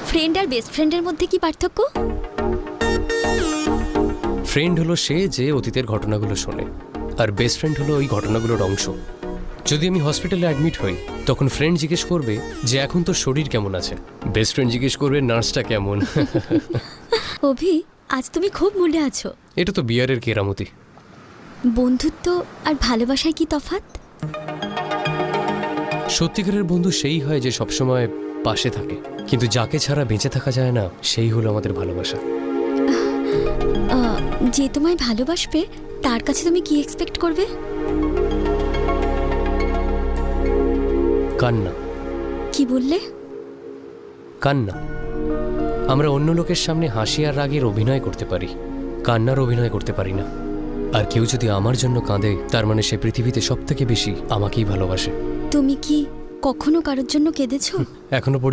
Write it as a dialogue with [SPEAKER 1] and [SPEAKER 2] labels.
[SPEAKER 1] Friend আর best ফ্রেন্ডের মধ্যে কি পার্থক্য?
[SPEAKER 2] ফ্রেন্ড হলো সে যে অতীতের ঘটনাগুলো শোনে, আর বেস্ট ফ্রেন্ড হলো ওই ঘটনাগুলোর অংশ। যদি আমি হসপিটালে অ্যাডমিট হই, তখন ফ্রেন্ড জিজ্ঞেস করবে যে এখন তোর শরীর কেমন আছে, বেস্ট ফ্রেন্ড জিজ্ঞেস করবে নার্সটা কেমন।
[SPEAKER 1] অভি, আজ তুমি খুব মুডে আছো।
[SPEAKER 2] এটা তো বিয়ারের কেরামতি।
[SPEAKER 1] বন্ধুত্ব আর ভালোবাসায় কি তফাৎ?
[SPEAKER 2] সত্যিকারের বন্ধু সেই হয় যে সবসময় পাশে থাকে, কিন্তু যাকে ছাড়া বেঁচে থাকা যায় না সেই হলো আমাদের ভালোবাসা।
[SPEAKER 1] যে তোমায় ভালোবাসবে তার কাছে তুমি কি এক্সপেক্ট করবে?
[SPEAKER 2] কান্না।
[SPEAKER 1] কি বললে?
[SPEAKER 2] কান্না। আমরা অন্য লোকের সামনে হাসি আর রাগের অভিনয় করতে পারি, কান্নার অভিনয় করতে পারি না। আর কেউ যদি আমার জন্য কাঁদে, তার মানে সে পৃথিবীতে সবথেকে বেশি আমাকেই ভালোবাসে।
[SPEAKER 1] তুমি কি কখনো কারোর জন্য কেঁদেছো?
[SPEAKER 2] এখনো